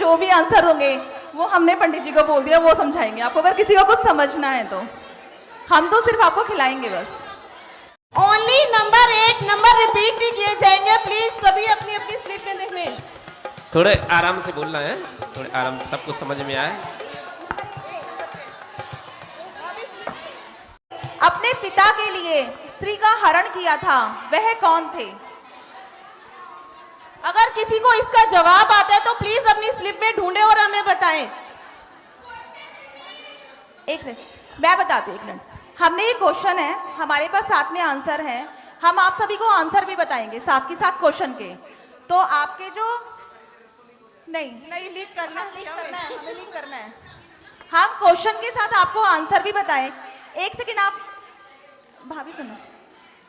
जो भी आंसर होंगे वो हमने पंडित जी को बोल दिया, वो समझाएंगे आपको, अगर किसी को कुछ समझना है तो। हम तो सिर्फ आपको खिलाएंगे बस। ओनली नंबर 8 नंबर रिपीट नहीं किए जाएंगे, प्लीज सभी अपनी अपनी स्लिप में देख लें। थोड़े आराम से बोलना है, थोड़े आराम से, सबको समझ में आए। अपने पिता के लिए स्त्री का हरण किया था, वह कौन थे? अगर किसी को इसका जवाब आता है तो प्लीज अपनी स्लिप में ढूंढे और हमें बताएं। एक से मैं बताती हूँ, एक मिनट। हमने ये क्वेश्चन है, हमारे पास साथ में आंसर है, हम आप सभी को आंसर भी बताएंगे साथ के साथ क्वेश्चन के। तो आपके जो नहीं लीक करना है, हमें लीक करना है। हम क्वेश्चन के साथ आपको आंसर भी बताएं। एक सेकेंड, आप भाभी सुनो,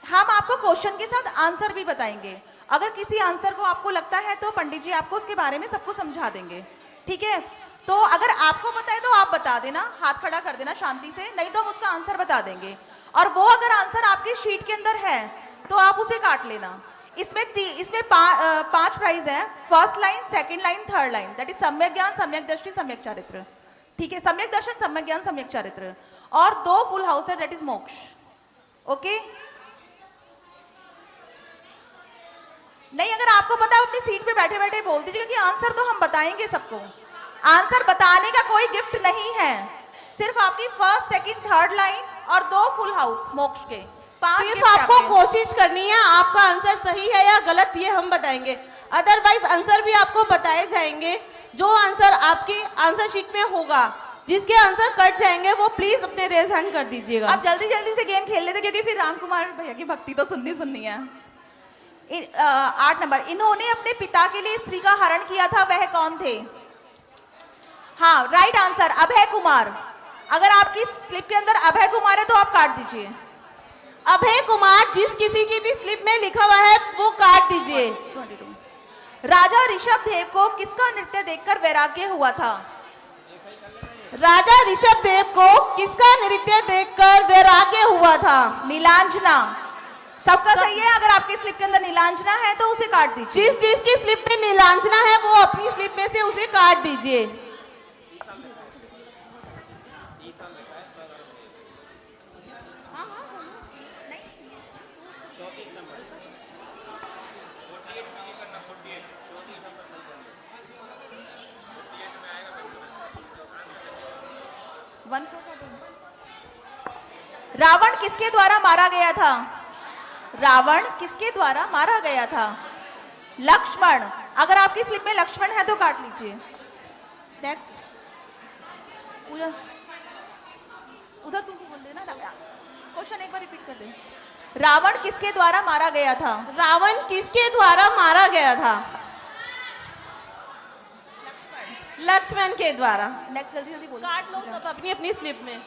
हम आपको क्वेश्चन के साथ आंसर भी बताएंगे। अगर किसी आंसर को आपको लगता है तो पंडित जी आपको उसके बारे में सबको समझा देंगे, ठीक है? तो अगर आपको पता है तो आप बता देना, हाथ खड़ा कर देना शांति से, नहीं तो हम उसका आंसर बता देंगे। और वो अगर आंसर आपकी शीट के अंदर है तो आप उसे काट लेना। इसमें 5 प्राइज है, first line, second line, third line, that is सम्यक ज्ञान, सम्यक दृष्टि, सम्यक चारित्र, ठीक है? सम्यक दर्शन, सम्यक ज्ञान, सम्यक चारित्र, और 2 फुल हाउस है, दैट इज मोक्ष। ओके? नहीं, अगर आपको पता है अपनी सीट पे बैठे बैठे बोल दीजिए, क्योंकि आंसर तो हम बताएंगे सबको। आंसर बताने का कोई गिफ्ट नहीं है, सिर्फ आपकी फर्स्ट, सेकंड, थर्ड लाइन और 2 फुल हाउस मोक्ष के 5 सिर्फ आपको कोशिश करनी है, आपका आंसर सही है या गलत ये हम बताएंगे, अदरवाइज आंसर भी आपको बताए जाएंगे। जो आंसर आपकी आंसर शीट में होगा, जिसके आंसर कट जाएंगे वो प्लीज अपने रेज हैंड कर दीजिएगा। आप जल्दी जल्दी से गेम खेल लेते, क्योंकि फिर राम कुमार भैया की भक्ति तो सुननी है। 8 नंबर, इन्होंने अपने पिता के लिए स्त्री का हरण किया था, वह कौन थे? हाँ, राइट आंसर अभय कुमार। अगर आपकी स्लिप के अंदर अभय कुमार है तो आप काट दीजिए। अभय कुमार जिस किसी की भी स्लिप में लिखा हुआ है वो काट दीजिए। 22। राजा ऋषभ देव को किसका नृत्य देखकर वैराग्य हुआ था? राजा ऋषभ देव को किसका नृत्य देखकर वैराग्य हुआ था? नीलांजना। सबका सही है, अगर आपकी स्लिप के अंदर नीलांजना है तो उसे काट दीजिए। जिस की स्लिप में नीलांजना है वो अपनी स्लिप में से उसे काट दीजिए। रावण किसके द्वारा मारा गया था? रावण किसके द्वारा मारा गया था? लक्ष्मण। अगर आपकी स्लिप में लक्ष्मण है तो काट लीजिए। नेक्स्ट, उधर तू बोल देना, क्वेश्चन एक बार रिपीट कर दे। रावण किसके द्वारा मारा गया था? रावण किसके द्वारा मारा गया था? लक्ष्मण के द्वारा। नेक्स्ट, जल्दी जल्दी बोलो। काट लो सब अपनी अपनी स्लिप में।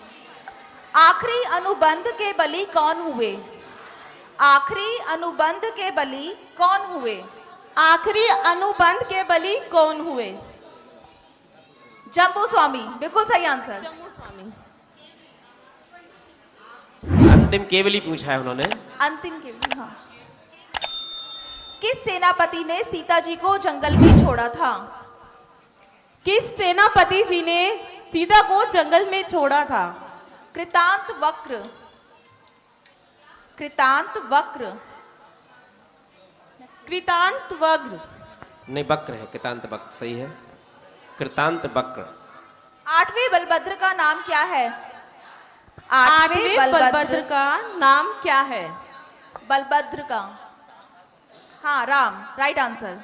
आखिरी अनुबंध के बलि कौन हुए? आखिरी अनुबंध के बलि कौन हुए? आखिरी अनुबंध के बलि कौन हुए? जम्बू स्वामी, बिल्कुल सही आंसर। जम्बू स्वामी। अंतिम केवल ही पूछा है उन्होंने। अंतिम केवल, हाँ। किस सेनापति ने सीता जी को जंगल में छोड़ा था? किस सेनापति जी ने सीता को जंगल में छोड़ा था? कृतांत वक्र। कृतांत वक्र। कृतांत वक्र नहीं, वक्र है, कृतांत वक्र सही है, कृतांत वक्र। 8वें बलभद्र का नाम क्या है? 8वें बलभद्र का नाम क्या है? बलभद्र का, हाँ, राम, राइट आंसर।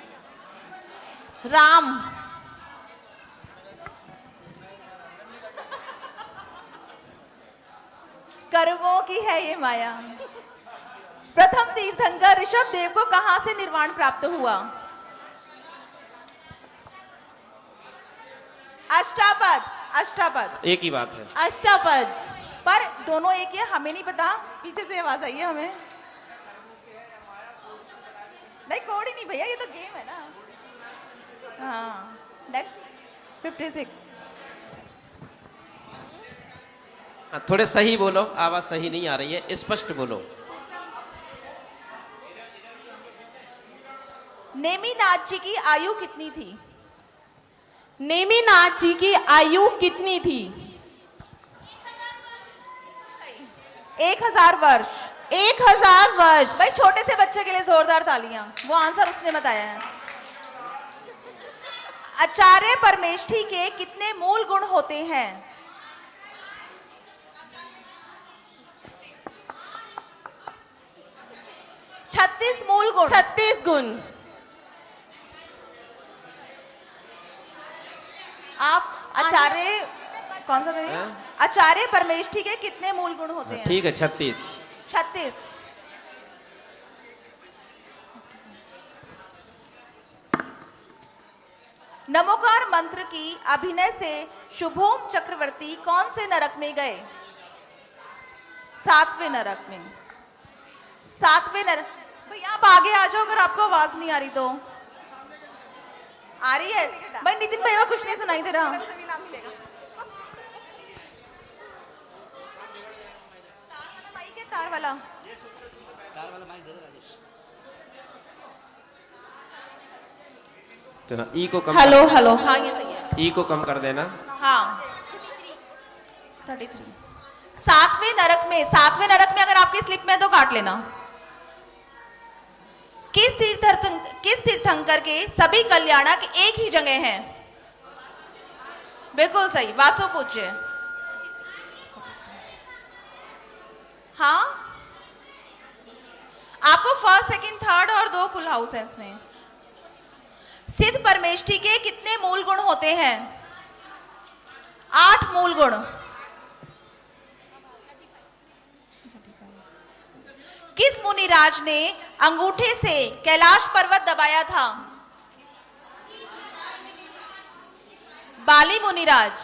राम। कर्मों की है ये माया। प्रथम तीर्थंकर ऋषभ देव को कहां से निर्वाण प्राप्त हुआ? अष्टापद। अष्टापद एक ही बात है। अष्टापद, पर दोनों एक है, हमें नहीं पता, पीछे से आवाज आई है हमें। नहीं, कोड ही नहीं भैया, ये तो गेम है ना। हाँ, नेक्स्ट 56। थोड़े सही बोलो, आवाज सही नहीं आ रही है, स्पष्ट बोलो। नेमिनाथ जी की आयु कितनी थी? नेमिनाथ जी की आयु कितनी थी? 1000 वर्ष। 1000 वर्ष। भाई छोटे से बच्चे के लिए जोरदार तालियां, वो आंसर उसने बताया है। आचार्य परमेष्ठी के कितने मूल गुण होते हैं? 36 मूल गुण। 36 गुण। आप आचार्य कौन सा था ये? आचार्य परमेष्ठी के कितने मूल गुण होते हैं? ठीक है 36। 36। नमोकार मंत्र की अभिनय से शुभोम चक्रवर्ती कौन से नरक में गए? 7वें नरक में। 7वें नरक। भैया आप आगे आ जाओ अगर आपको आवाज नहीं आ रही तो। आ रही है भाई? नितिन भैया कुछ नहीं सुनाई दे रहा। तार वाला तो ना ई को कम हेलो हेलो। हाँ ये सही है। ई को कम कर देना। हाँ 33। 7वें नरक में। 7वें नरक में अगर आपकी स्लिप में है तो काट लेना। किस तीर्थंकर के सभी कल्याणक एक ही जगह हैं? बिल्कुल सही, वासु पूज्य। हाँ आपको फर्स्ट सेकंड थर्ड और 2 फुल हाउस है इसमें। सिद्ध परमेष्ठी के कितने मूल गुण होते हैं? 8 मूल गुण। किस मुनिराज ने अंगूठे से कैलाश पर्वत दबाया था? बाली मुनिराज।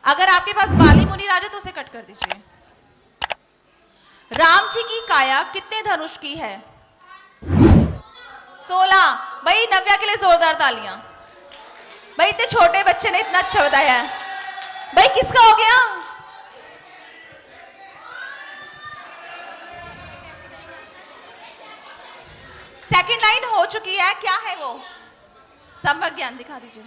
अगर आपके पास बाली मुनिराज है तो उसे कट कर दीजिए। राम जी की काया कितने धनुष की है? 16। भाई नव्या के लिए जोरदार तालियां। भाई इतने छोटे बच्चे ने इतना अच्छा बताया है। भाई किसका हो गया? सेकंड लाइन हो चुकी है, क्या है वो? सम्यक ज्ञान दिखा दीजिए।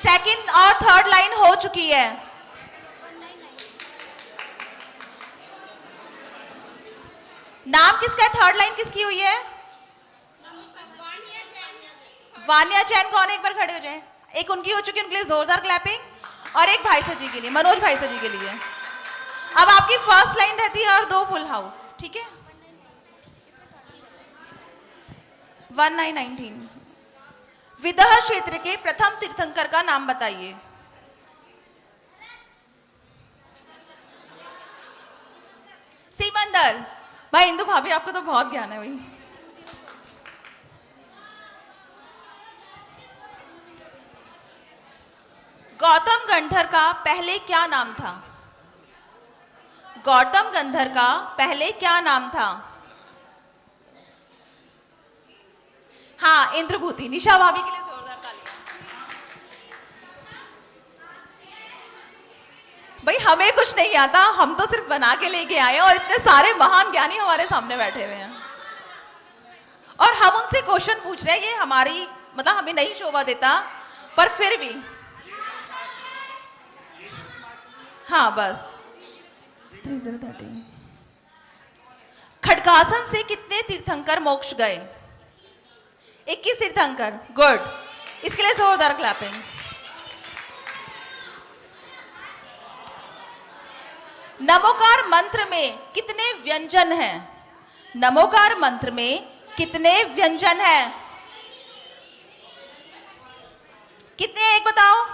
सेकंड और थर्ड लाइन हो चुकी है। नाम किसका है? थर्ड लाइन किसकी हुई है? वानिया जैन। कौन है? एक बार खड़े हो जाए। एक उनकी हो चुकी है, उनके लिए जोरदार क्लैपिंग। और एक भाईसा जी के लिए, मनोज भाईसा जी के लिए। अब आपकी फर्स्ट लाइन रहती है और 2 फुल हाउस, ठीक है? 1919। विदह क्षेत्र के प्रथम तीर्थंकर का नाम बताइए। सिमंदर। भाई इंदु भाभी आपको तो बहुत ज्ञान है भाई। गौतम गंधर का पहले क्या नाम था? गौतम गंधर का पहले क्या नाम था? हाँ इंद्रभूति। निशा भाभी के लिए जोरदार तालियां। भाई हमें कुछ नहीं आता, हम तो सिर्फ बना के लेके आए और इतने सारे महान ज्ञानी हमारे सामने बैठे हुए हैं और हम उनसे क्वेश्चन पूछ रहे हैं। ये हमारी मतलब हमें नहीं शोभा देता, पर फिर भी हाँ बस 3030। खडगासन से कितने तीर्थंकर मोक्ष गए? 21 तीर्थंकर। गुड, इसके लिए जोरदार क्लैपिंग। नमोकार मंत्र में कितने व्यंजन हैं? नमोकार मंत्र में कितने व्यंजन हैं? कितने? एक बताओ।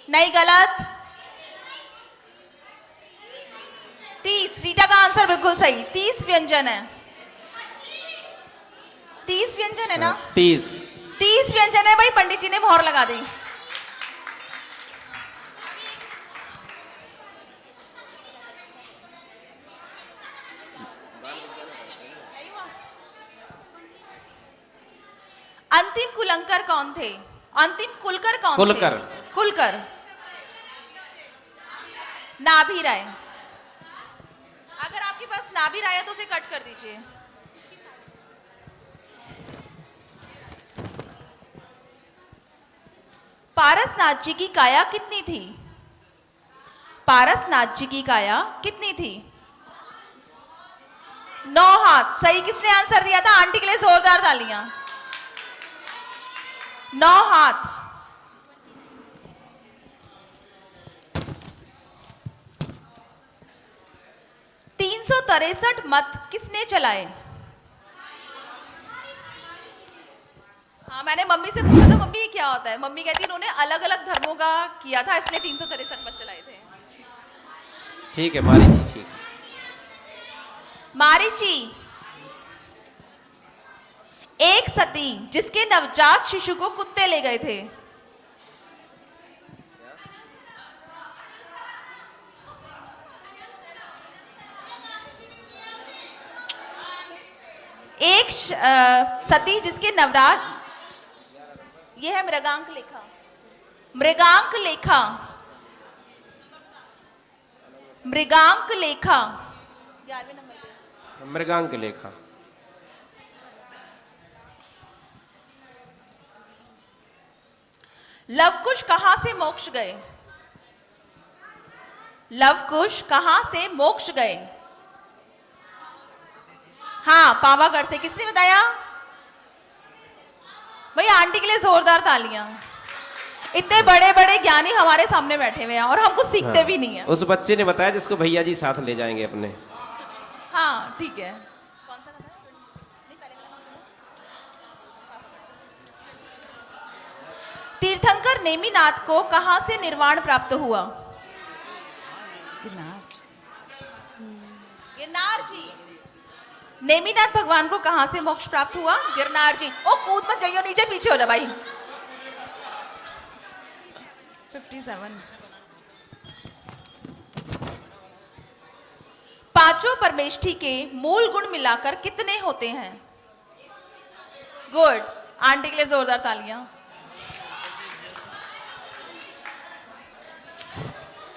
नहीं, गलत। 30। रीटा का आंसर बिल्कुल सही। 30 व्यंजन है। 30 व्यंजन है ना? 30 व्यंजन है भाई। पंडित जी ने मोहर लगा दी। अंतिम कुलंकर कौन थे? अंतिम कुलकर कौन कुलकर। थे? कुलकर। नाभि राय। अगर आपके पास नाभि राय है तो उसे कट कर दीजिए। पारसनाथ जी की काया कितनी थी? पारसनाथ जी की काया कितनी थी? 9 हाथ। सही किसने आंसर दिया था? आंटी के लिए जोरदार तालियां। 9 हाथ। $363 मत किसने चलाए? हाँ, मैंने मम्मी से पूछा था मम्मी ये क्या होता है, मम्मी कहती इन्होंने अलग अलग धर्मों का किया था इसलिए 363 मत चलाए थे। ठीक है मारीची, ठीक है। मारीची एक सती जिसके नवजात शिशु को कुत्ते ले गए थे। एक सती जिसके नवरात, यह है मृगांक लेखा। मृगांक लेखा। मृगांक लेखा 11वें नंबर पे। मृगांक लेखा। लवकुश कहां से मोक्ष गए? लवकुश कहां से मोक्ष गए? हाँ, पावागढ़ से। किसने बताया? भैया आंटी के लिए जोरदार तालियां। इतने बड़े बड़े ज्ञानी हमारे सामने बैठे हुए हैं और हमको सीखते हाँ, भी नहीं है। उस बच्चे ने बताया जिसको भैया जी साथ ले जाएंगे अपने। हाँ ठीक है। तीर्थंकर नेमिनाथ को कहां से निर्वाण प्राप्त हुआ? गिरनार जी। नेमिनाथ भगवान को कहां से मोक्ष प्राप्त हुआ? गिरनार जी। ओ कूद मत जाइयो नीचे, पीछे हो जा भाई। 57। पांचों परमेष्ठी के मूल गुण मिलाकर कितने होते हैं? गुड। आंटी के लिए जोरदार तालियां।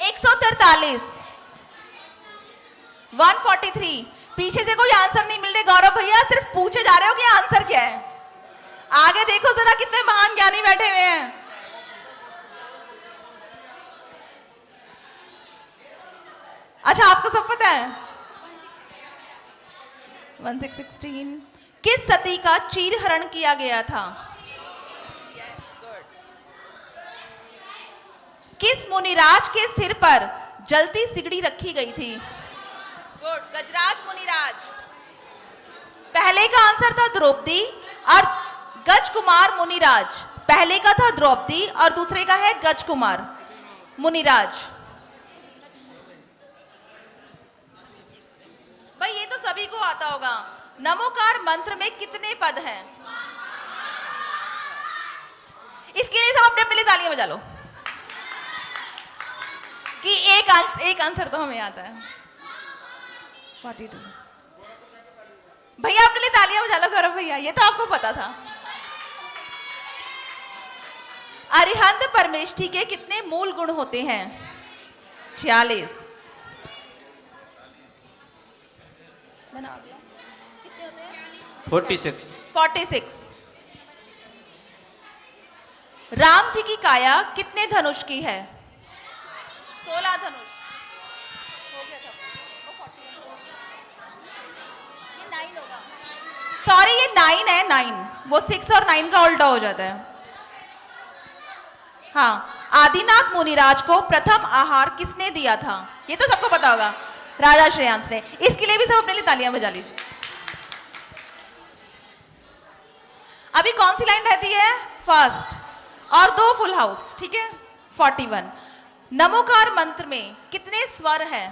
143। 143। पीछे से कोई आंसर नहीं मिल रहे गौरव भैया, सिर्फ पूछे जा रहे हो कि आंसर क्या है। आगे देखो जरा कितने महान ज्ञानी बैठे हुए हैं। अच्छा आपको सब पता है? 1616। किस सती का चीरहरण किया गया था? किस मुनिराज के सिर पर जलती सिगड़ी रखी गई थी? गुड, गजराज मुनिराज। पहले का आंसर था द्रौपदी और गजकुमार मुनिराज। पहले का था द्रौपदी और दूसरे का है गजकुमार मुनिराज। भाई ये तो सभी को आता होगा। नमोकार मंत्र में कितने पद हैं? इसके लिए सब अपने अपने लिए तालियां बजा लो कि एक आंसर तो हमें आता है। 42। भैया अपने लिए तालियां बजा लो गौरव भैया, ये तो आपको पता था। अरिहंत परमेष्ठी के कितने मूल गुण होते हैं? 46। 46। 46। राम जी की काया कितने धनुष की है? 16 धनुष। हो गया था। ये 9 होगा। सॉरी ये 9 है, 9। वो 6 और 9 का उल्टा हो जाता है। हाँ, आदिनाथ मुनिराज को प्रथम आहार किसने दिया था? ये तो सबको पता होगा, राजा श्रेयांस ने। इसके लिए भी सब अपने लिए तालियां बजा लीजिए। अभी कौन सी लाइन रहती है? फर्स्ट और 2 फुल हाउस, ठीक है। 41। नमोकार मंत्र में कितने स्वर हैं?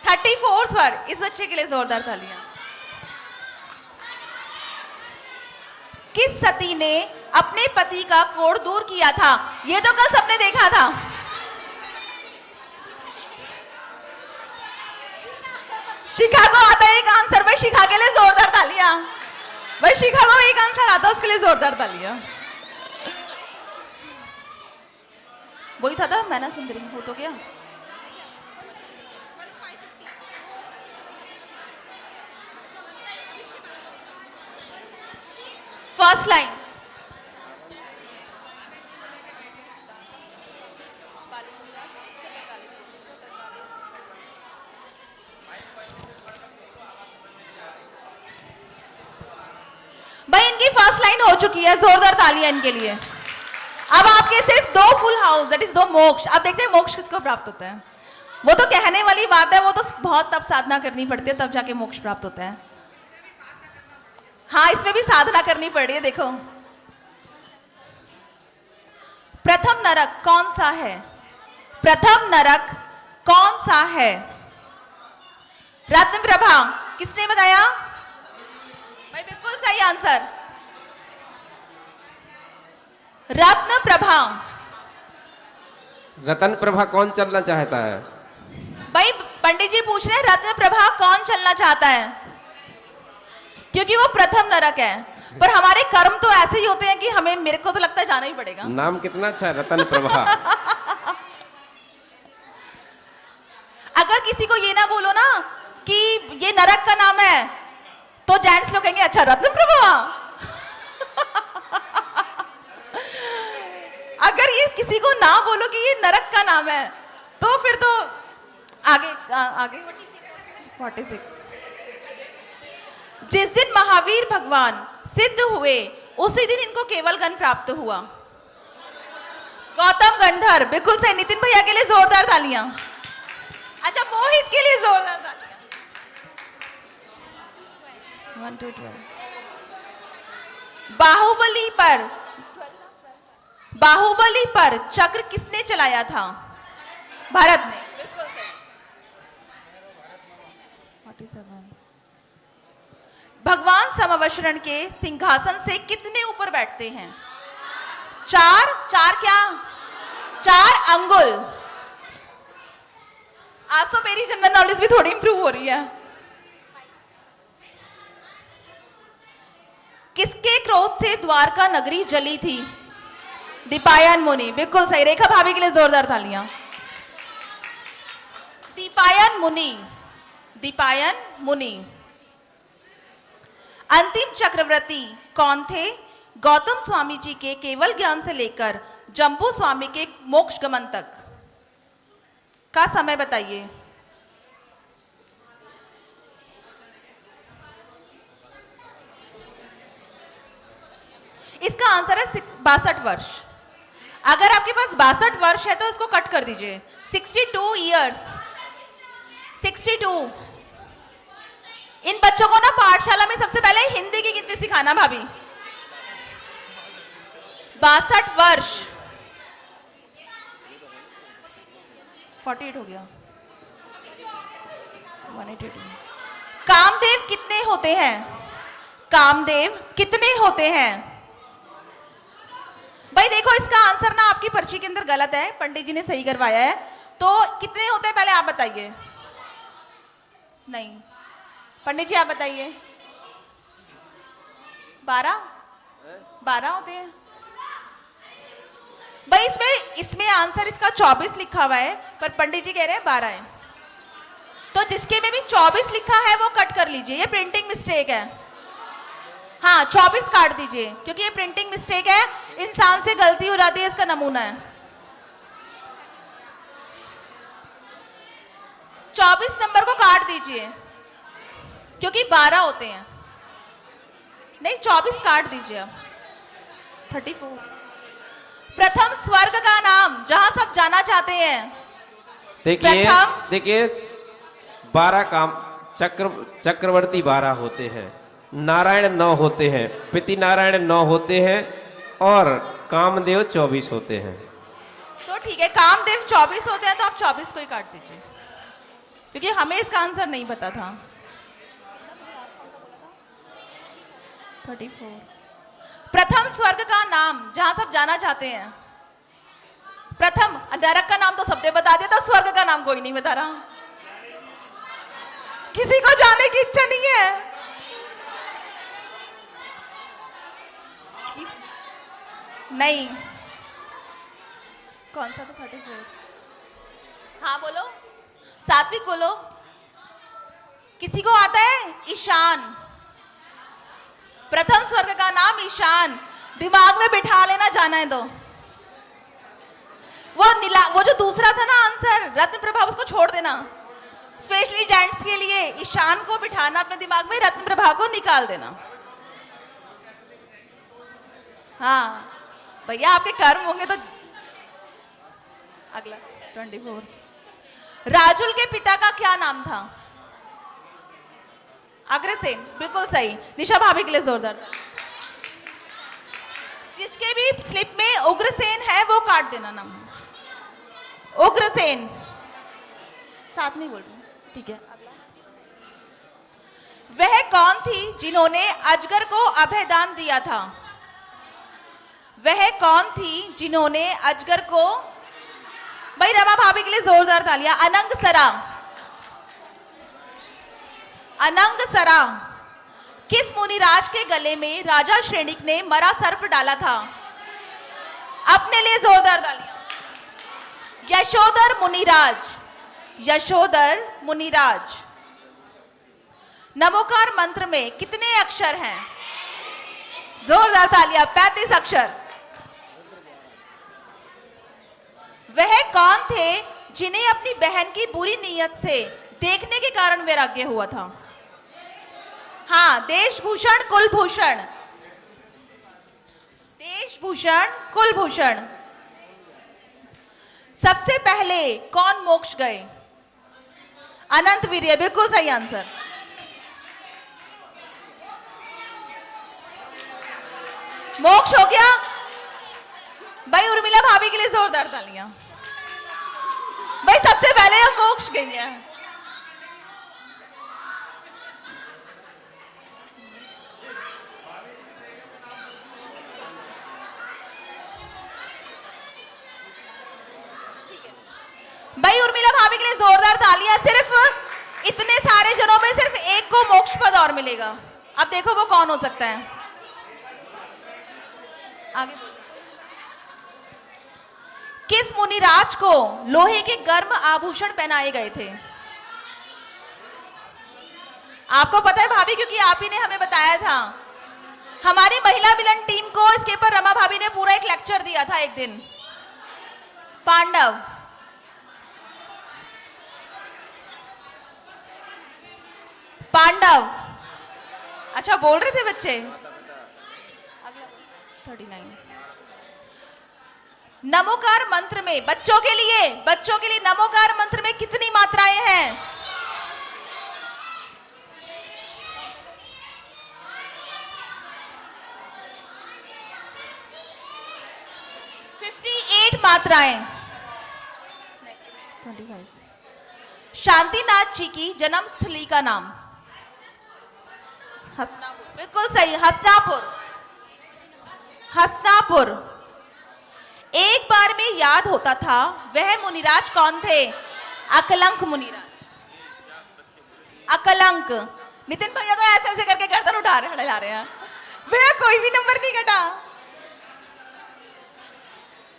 34 स्वर। इस बच्चे के लिए जोरदार तालियां। किस सती ने अपने पति का कोढ़ दूर किया था? ये तो कल सबने देखा था। शिखा को आता है एक आंसर। भाई शिखा के लिए जोरदार तालियां। भाई शिखा को एक आंसर आता है, उसके लिए जोरदार तालियां। वही था मैना सुंदरी, हो तो गया। फर्स्ट लाइन, भाई इनकी फर्स्ट लाइन हो चुकी है, जोरदार तालियां इनके लिए। अब आपके सिर्फ 2 फुल हाउस, दैट इज 2 मोक्ष। अब देखते हैं मोक्ष किसको प्राप्त होता है। वो तो कहने वाली बात है, वो तो बहुत तब साधना करनी पड़ती है, तब जाके मोक्ष प्राप्त होता है। हाँ, इसमें भी साधना करनी पड़ रही है। देखो, प्रथम नरक कौन सा है? प्रथम नरक कौन सा है? रत्न प्रभा, किसने बताया? भाई बिल्कुल सही आंसर, रत्न प्रभा। रतन प्रभा कौन चलना चाहता है? भाई पंडित जी पूछ रहे हैं रत्न प्रभा कौन चलना चाहता है, क्योंकि वो प्रथम नरक है। पर हमारे कर्म तो ऐसे ही होते हैं कि हमें, मेरे को तो लगता है जाना ही पड़ेगा। नाम कितना अच्छा है, रतन प्रभा। अगर किसी को ये ना बोलो ना कि ये नरक का नाम है, तो जेंट्स लोग कहेंगे अच्छा रत्न प्रभा। अगर ये किसी को ना बोलो कि ये नरक का नाम है, तो फिर तो आगे 46। जिस दिन महावीर भगवान सिद्ध हुए, उसी दिन इनको केवल गण प्राप्त हुआ। गौतम गंधर्व, बिल्कुल सही। नितिन भैया के लिए जोरदार तालियां। अच्छा, मोहित के लिए जोरदार तालियां। 1 2 12। बाहुबली पर चक्र किसने चलाया था? भारत ने, बिल्कुल सही। 47। भगवान समवशरण के सिंहासन से कितने ऊपर बैठते हैं? 4 क्या? 4 अंगुल। आज तो मेरी जनरल नॉलेज भी थोड़ी इंप्रूव हो रही है। किसके क्रोध से द्वारका नगरी जली थी? दीपायन मुनि, बिल्कुल सही। रेखा भाभी के लिए जोरदार तालियां। दीपायन मुनि। अंतिम चक्रवर्ती कौन थे? गौतम स्वामी जी के केवल ज्ञान से लेकर जम्बू स्वामी के मोक्ष गमन तक का समय बताइए। इसका आंसर है 62 वर्ष। अगर आपके पास 62 वर्ष है तो इसको कट कर दीजिए, 62 ईयर्स। 62। इन बच्चों को ना पाठशाला में सबसे पहले हिंदी की गिनती सिखाना भाभी। 62 वर्ष। 48 हो गया। 182। कामदेव कितने होते हैं? कामदेव कितने होते हैं? भाई देखो, इसका आंसर ना आपकी पर्ची के अंदर गलत है, पंडित जी ने सही करवाया है। तो कितने होते हैं पहले आप बताइए। नहीं, पंडित जी आप बताइए। 12 होते हैं भाई। इसमें आंसर इसका 24 लिखा हुआ है, पर पंडित जी कह रहे हैं 12 है। तो जिसके में भी 24 लिखा है वो कट कर लीजिए, ये प्रिंटिंग मिस्टेक है। हाँ, 24 काट दीजिए, क्योंकि ये प्रिंटिंग मिस्टेक है, इंसान से गलती हो जाती है, इसका नमूना है। 24 नंबर को काट दीजिए, क्योंकि 12 होते हैं। नहीं, 24 काट दीजिए अब। 34। प्रथम स्वर्ग का नाम जहां सब जाना चाहते हैं। देखिए 12 काम चक्रवर्ती 12 होते हैं, नारायण 9 होते हैं, पिति नारायण 9 होते हैं, और कामदेव 24 होते हैं। तो ठीक है, कामदेव 24 होते हैं, तो आप 24 को ही काट दीजिए, क्योंकि हमें इसका आंसर नहीं पता था। 34। प्रथम स्वर्ग का नाम जहां सब जाना चाहते हैं। प्रथम नरक का नाम तो सबने बता दिया था, स्वर्ग का नाम कोई नहीं बता रहा। किसी को जाने की इच्छा नहीं है? नहीं। कौन सा था 34? हाँ बोलो, सात्विक बोलो। किसी को आता है? ईशान। प्रथम स्वर्ग का नाम ईशान। दिमाग में बिठा लेना, जाना है तो। वो जो दूसरा था ना आंसर, रत्न प्रभा, उसको छोड़ देना। स्पेशली जेंट्स के लिए ईशान को बिठाना अपने दिमाग में, रत्न प्रभा को निकाल देना। हाँ भैया, आपके कर्म होंगे तो। अगला 24। राजुल के पिता का क्या नाम था? अग्रसेन, बिल्कुल सही। निशा भाभी के लिए जोरदार। जिसके भी स्लिप में उग्रसेन है वो काट देना नाम। उग्रसेन साथ में बोल रही हूँ, ठीक है। वह कौन थी जिन्होंने अजगर को अभयदान दिया था? वह कौन थी जिन्होंने अजगर को, भाई रमा भाभी के लिए जोरदार तालियां। अनंग सरा। अनंग सरा। किस मुनिराज के गले में राजा श्रेणिक ने मरा सर्प डाला था? अपने लिए जोरदार तालियां। यशोधर मुनिराज। यशोधर मुनिराज। नमोकार मंत्र में कितने अक्षर हैं? जोरदार तालियां। 35 अक्षर। वह कौन थे जिन्हें अपनी बहन की बुरी नीयत से देखने के कारण वैराग्य हुआ था? हाँ, देशभूषण कुलभूषण। देशभूषण कुलभूषण। सबसे पहले कौन मोक्ष गए? अनंत वीर्य, बिल्कुल सही आंसर। मोक्ष हो गया। भाई उर्मिला भाभी के लिए जोरदार तालियां। भाई सबसे पहले हम मोक्ष गई हैं। भाई उर्मिला भाभी के लिए जोरदार तालियां। सिर्फ इतने सारे जनों में सिर्फ एक को मोक्ष पद और मिलेगा। अब देखो वो कौन हो सकता है। आगे। किस मुनिराज को लोहे के गर्म आभूषण पहनाए गए थे? आपको पता है भाभी, क्योंकि आप ही ने हमें बताया था। हमारी महिला मिलन टीम को इसके ऊपर रमा भाभी ने पूरा एक लेक्चर दिया था एक दिन। पांडव। पांडव। अच्छा बोल रहे थे बच्चे। 39। नमोकार मंत्र में बच्चों के लिए नमोकार मंत्र में कितनी मात्राएं हैं? 58 मात्राएं। 25। शांतिनाथ जी की जन्म स्थली का नाम? हस्तिनापुर, बिल्कुल सही। हस्तिनापुर। हस्तिनापुर। एक बार में याद होता था, वह मुनिराज कौन थे? अकलंक मुनिराज। अकलंक। नितिन भैया तो ऐसे ऐसे करके गर्दन उठा रहे हड़े ला रहे हैं। भैया कोई भी नंबर नहीं घटा।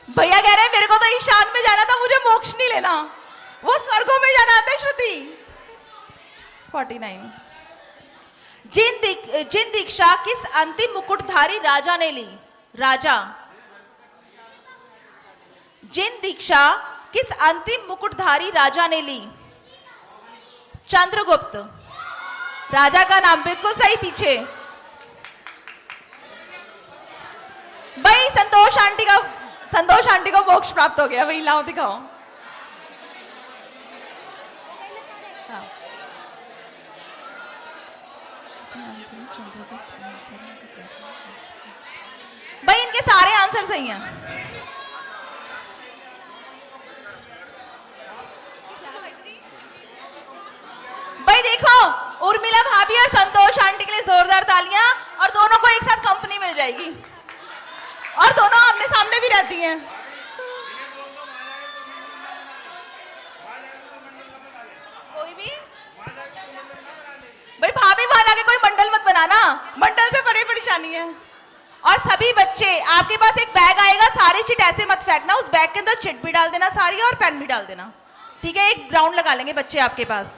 भैया कह रहे हैं मेरे को तो ईशान में जाना था, मुझे मोक्ष नहीं लेना, वो स्वर्गों में जाना आता है। श्रुति। 49। जिन दीक्षा किस अंतिम मुकुटधारी राजा ने ली? राजा। जिन दीक्षा किस अंतिम मुकुटधारी राजा ने ली? चंद्रगुप्त। राजा का नाम बिल्कुल सही। पीछे भाई संतोष आंटी को मोक्ष प्राप्त हो गया। वही लाओ दिखाओ। हाँ। भाई इनके सारे आंसर सही हैं। भाई देखो, उर्मिला भाभी और संतोष आंटी के लिए जोरदार तालियां। और दोनों को एक साथ कंपनी मिल जाएगी, और दोनों आमने सामने भी रहती हैं। कोई भी और सभी बच्चे आपके पास एक बैग आएगा, सारी चिट ऐसे मत फेंकना, उस बैग के अंदर चिट भी डाल देना सारी और पेन भी डाल देना, ठीक है? एक राउंड लगा लेंगे बच्चे आपके पास।